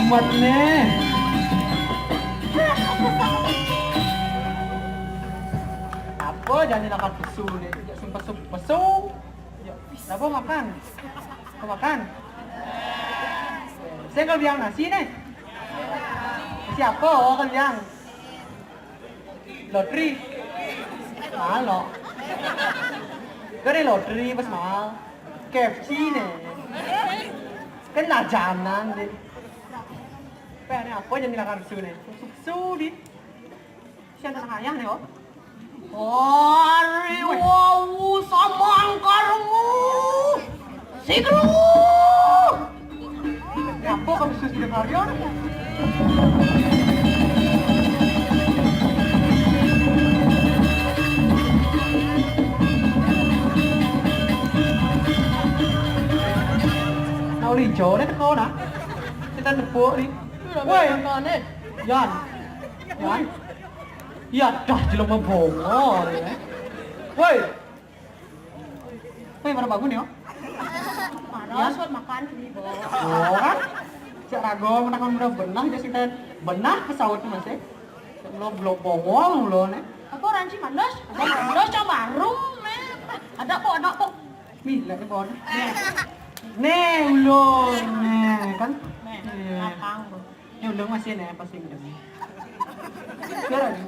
muat nih. Apa jangan dilakukan pesu nih? Sumpah pesu. Apa makan? Kau makan? Saya kalau bilang nasi nih. Siapa? Oh kalau bilang lotri. Mahal loh. Cái đây lottery pas mahal. KFC nih. Kan lajanan deh. Ini apa yang dilakukan su nih? Su di. Siapa yang ayah nih oh? Hari wawu samangkarmu. Sigru. Apa kamu su di kalian? Nào lì chó đấy con á. Kita nepuk ni. Woi, Makan ni. Yan. Yan. Ya dah jelema bongo ni. Woi. Woi, mana bangun ya? Mana suat makan ni. Oh kan? Cak rago menakan mudah benah dia kita benah pesawat masih. Lo belum bongo lo ni. Apa ranci malas? Malas cang baru ni. Ada kok. Bila ni bon. Nih ulun nih kan. Lapang. Ni ulun masih nih pasti udah. Kira ni.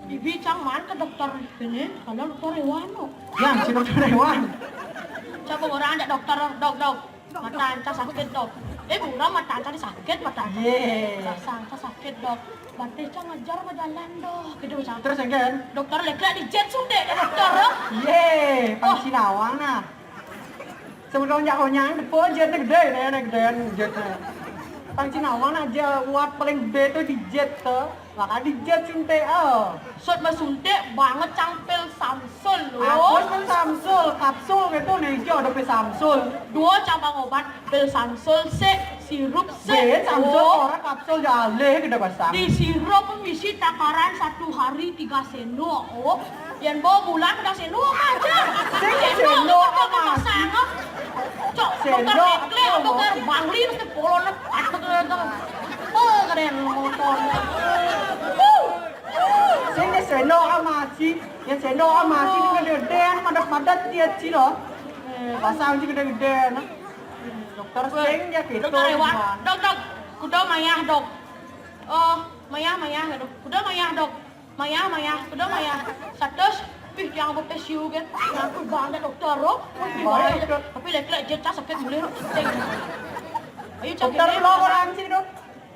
Bibi cang man ke dokter ini, kalau dokter hewan no. Yang si dokter hewan. Coba orang ada dokter dok. Mata cang sakit dok. Bukan mata cang sakit mata. Ye. Cang sakit dok. Batik cang ngajar ke jalan dok. Gitu cang. Terus yang kan? Dokter lek di jet suntik ya dokter. Ye, pang Sinawang nah. Sebelum nyakonyang depo jet gede nih jet. Pang Sinawang aja buat paling gede tuh di jet tuh. Maka di jet suntik Sut masuntik banget cang pil Samsul Aku loh. kan Samsul, kapsul gitu nih hijau ada pe Samsul. Dua cabang obat pil Samsul sirup Be, Samsul orang kapsul jaleh gede pasang. Di sirup mengisi takaran 1 hari 3 sendok. Oh, yang bawa bulan udah sendok aja. Sendok apa apa? sangat? Cok, Sendok dokter lekle, apa? dokter bangli, mesti polon, oh keren motor. Sini sendok sama si, yang sendok sama si ini gede, madat dia sih loh. Pasang sih gede nah. Dokter sing ya gitu. Dokter hewan, dok, kuda mayah dok. Oh, mayah gitu. Kuda mayah dok. Mayah, kuda mayah. Satus, pih yang apa pesiu kan? Aku bangga dokter roh. Tapi lek jet sakit boleh roh. Ayo cak. Dokter lo orang sini dok.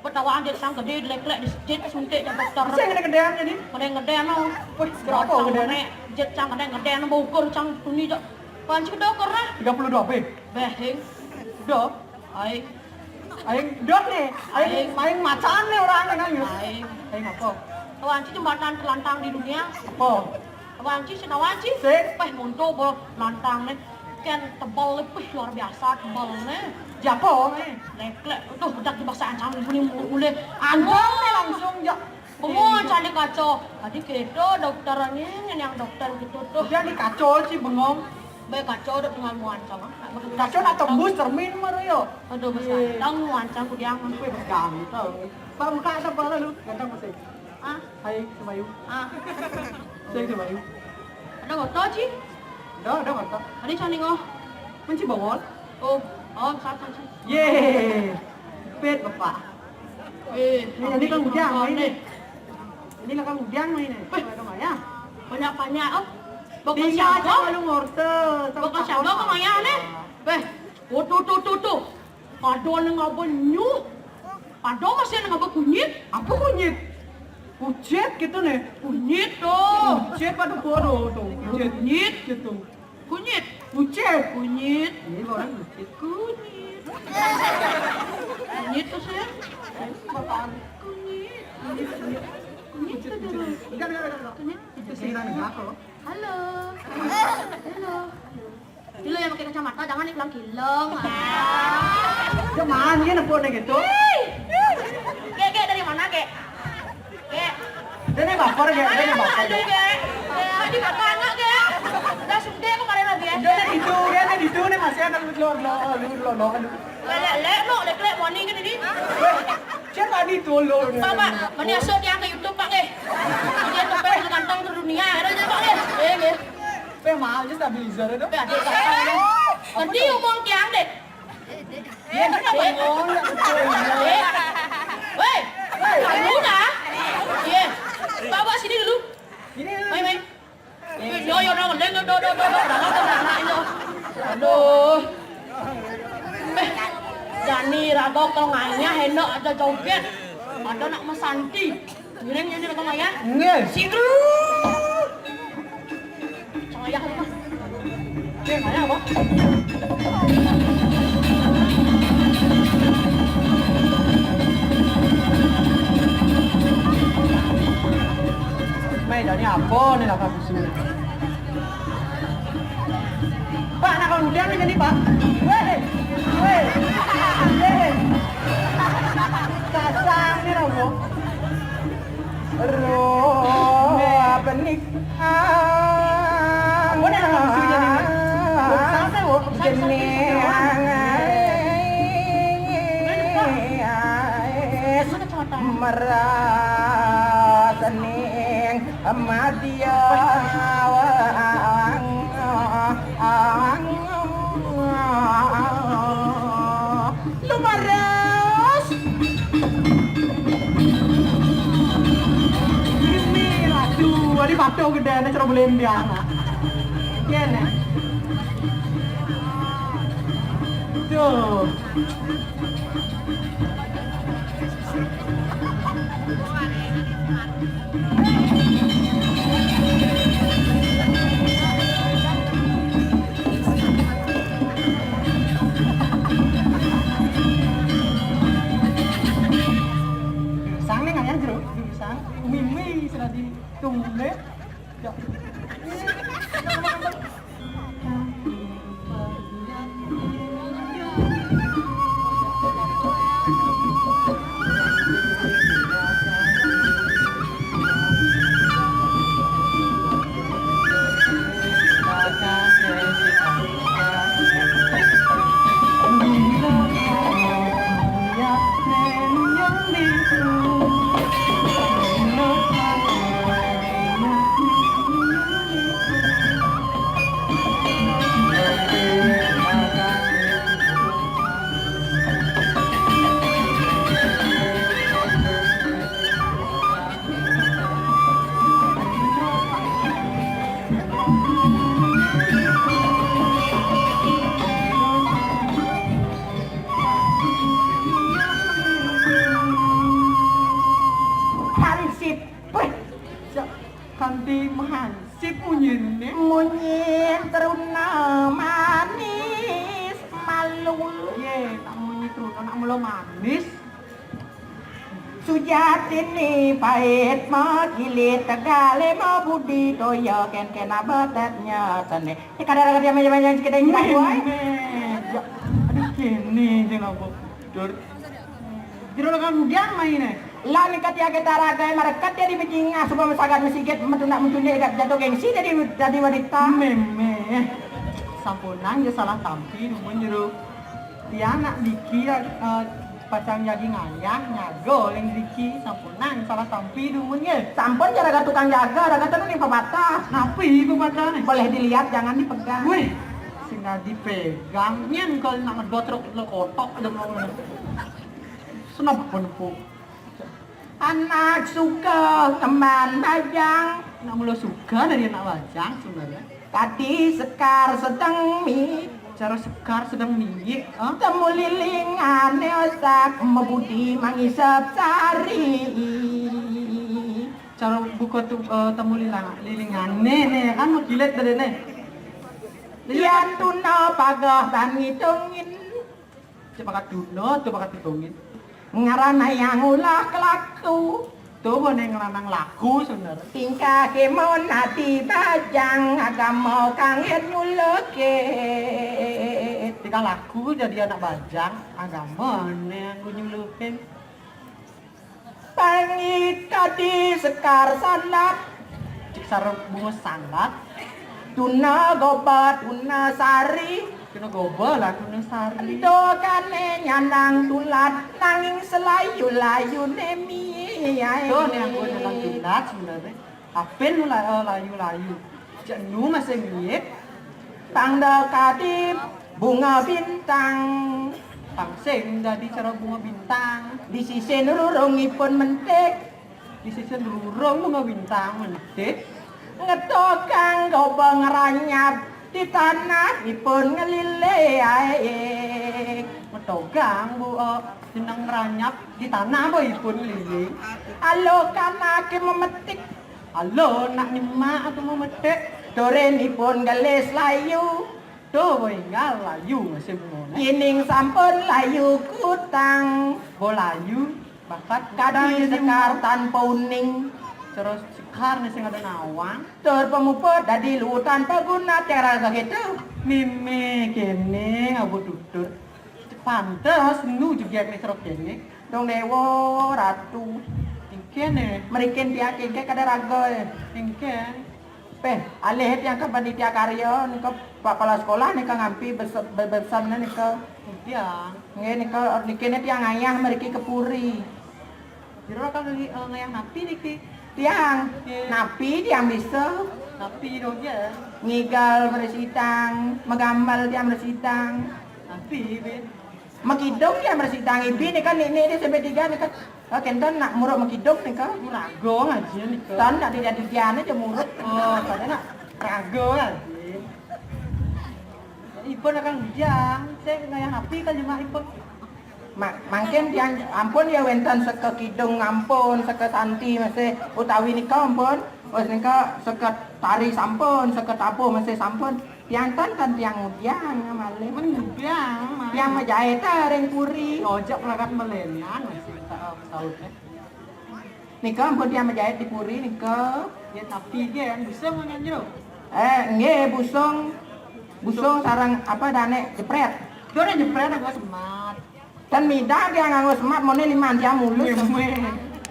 Petawaan dia sang gede lek di jet suntik ya dokter. Sing gede-gedean jadi. Gede no. Wih, berapa gede? Jet sang gede no ukur sang tuni dok. Panci kuda ukur nah. 32 B. Behing. Dok. Aing dok nih. Aing macan nih orangnya kan yuk. Aing apa? Wanci jembatan terlantang di dunia. Apa? Wanci senawanci. Peh monto bol lantang nih. Kan tebal lebih luar biasa tebal nih. Japo nih. Leklek. Tuh udah di bahasa ancam ini mulai. Anjong nih langsung ya. Bengong cari kacau. Tadi kita dokternya yang dokter gitu tuh. Dia dikacau sih bengong. Baik kacau udah tinggal muancang. Kacau nak tembus cermin mah yo. Aduh besar. Tang muancang ku diangan. Kue berganteng. Pak muka ada apa lu? Ganteng masih. Ah, Hai Semayu. Saya Semayu. ada motor sih. Ada mata. Tadi cani ngoh. Menci bongol. Oh, satu sih. Ye. Pet bapak. Ini kan udang main nih. Ini kan udang main nih. Ya. Banyak oh. Bakal Tinggal siapa? aja lu ngorte. Bakal siapa ke maya nih? Beh, tuh. Padahal ngapa nyuh? Padahal masih ngapa kunyit? Apa kunyit? Kucet gitu nih. Kunyit tuh. Kucet pada bodoh tuh. Kunyit. Gitu. Kunyit. Kucet. Kunyit. Ini orang kucet. Kunyit. Kunyit tuh sih. Bapak. Kunyit. Kunyit tuh dulu. Enggak. Kunyit. Itu sih aku. Halo. Dulu yang pakai kacamata jangan dibilang kileng. Cuman dia nepuk gitu. Kek dari mana kek? Kek. Dia baper ya, dia baper. Aduh kek. Di kakak anak kek. Udah suntik kemarin lagi ya. Dia di situ nih masih ada lu. Lek lo, lek money kan ini. Siapa tadi tolong? Pak, mana asal dia ke YouTube Pak deh. Dia sampai tergantang ke dunia, ada je Pak deh. Nggih. Pe mahal je stabilizer itu. Pe adik saya. Nanti umong tiang deh. Dia kan bangun. Woi, kamu dah? Iya. Bawa sini dulu. Ini. Mai. Yo dong, do. Aduh. Jani ragok kalau ngainya hendak ada joget. Ada nak mesanti. Ini kalau ngaya. Nggih. Sidru. Cahaya apa? Dia ngaya apa? Mai dari apa nih lah kamu suruh? Pak, nak kalau udah nih jadi Pak. Weh. Sasang nih lah Bu. Roh, benik. Apa nih kamu suruh jadi? Sampai Bu. Merasaning amadia lumaras ini ratu ada batu gede nih cara beli dia gini tuh sang nih nggak jeruk sang mimi sudah ditunggu Kanti mahansip munyin teruna manis malu ye tak munyi teruna nak mula manis Sujatini pahit ma kilit tegale ma budi toya ken abatatnya sane kadang-kadang dia macam-macam kita ini aduh kini jangan apa dur jero kan hujan main Lani katia kita ragai marakat dia di bejinga supaya masakan mesikit mentunda jatuh gengsi jadi wanita meme sampunan dia salah tampi rumun jero dia anak diki pasang jagi ngayah nyago yang diki sampunan salah tampi rumun ya sampun cara tukang jaga raga tanu ning pabata napi pabata nih boleh dilihat jangan dipegang weh sehingga dipegang nyen kalau nak ngedotrok lo kotok ada mau senap penepuk anak suka teman bajang nak mula suka dari anak bajang sebenarnya tadi sekar sedang cara sekar sedang miyik temu lilingan neosak mebudi mangisap sari cara buka tu temu lilingan nih kan mau gilet dari nih lian tuna pagah dan ngitungin coba kat tuna coba kat hitungin ngarana yang ulah kelaku tuh boneng lanang laku sebenarnya tingkah kemon hati bajang agama kangen nyuleke tingkah laku jadi anak bajang agama yang nyulukin pangit tadi sekar sanlat cik sarap bunga sanlat tuna gobat tuna sari Kena goba lah kena sari. Dokane nyanang tulat nanging selayu-layu nemi ae. Tuh nih aku jalan tulat sebenarnya. Apel nu layu-layu. Jenuh masih miet. Tangda kadip bunga bintang Pangsing dari cara bunga bintang. di sisi nurungipun mentik Di sisi lurung bunga bintang menit. ngetokang goba ngeranyap di tanah ipun ngelile ae. Metogang bu, jenang ranyap di tanah boy pun liling. Alo kanake memetik Halo nak nyimak atau mau metek? dorenipun gelis layu Tuh boy nggak layu masih bunga. yining sampun layu kutang Bolayu bakat kadang sekar tanpa uning terus sekar nih sing ada nawang. tur pemuput dadi lu tanpa guna cara gitu Mime kene abu tutur. Pantes nu juga nih serok kene. dong dewo ratu Kene, merikin tiak keke kada ragoy ingken. peh alih yang ke panitia karya nika kepala sekolah nika ngampi bebesan nika Udah. nge nika nikene tiang ayang meriki kepuri Jero kan lagi ngayang napi niki. tiang napi tiang bisa Napi dong ya. ngigal beresidang megambal tiang beresidang Napi ben. makidong tiang beresidang ibi nika ini sampai tiga nika kenton nak muruk makidong nika Rago aja nih. ton nak tidak dikiane aja muruk Oh, pada nak rago aja. Ipon akan ujang. Saya ngayang napi kan cuma ipon. Mungkin tiang ampun ya wenten seke kidung ampun seke santi masih utawi nika ampun wis nika seke tari sampun seke tabuh masih sampun tiang ton kan tiang ujang malih Emang ujang mah. tiang majahit ring puri ojek lakat melenan masih tahunnya. nika ampun tiang majahit di puri nika Ya tapi kan bisa nganyo. nggih busung sarang apa dane jepret Dia udah jepret aku semat. dan midah dia nganggo semat mone 5 jam mulus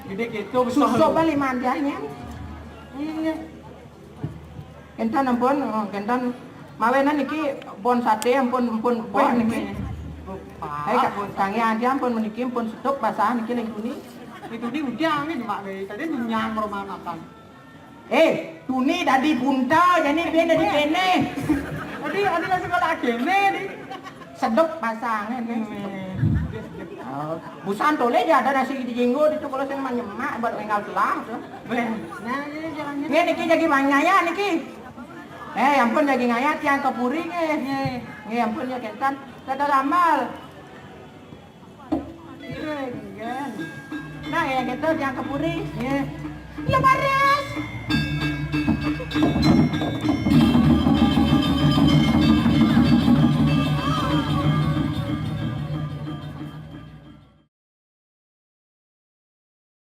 Gede gitu besar. susuk ba 5 jamnya Iya. kentan ampun kentan mawenan iki pun sate ampun bon niki kange adi ampun meniki pun seduk basahan niki ning tuni Itu di ujang nih mak nih. Tadi nyang rumah makan. tuni dadi bunta jadi biar dadi kene Tadi ada langsung ke lagi nih. seduk basahan busan tole dia ada nasi di jenggo itu kalau saya nyemak buat engkau telah tuh Nah, ini jalannya. nge niki jadi mangaya niki ampun jadi ngaya tiang kepuri nge ampun ya kentan kada ramal Keren. nah ya gitu tiang kepuri ya bares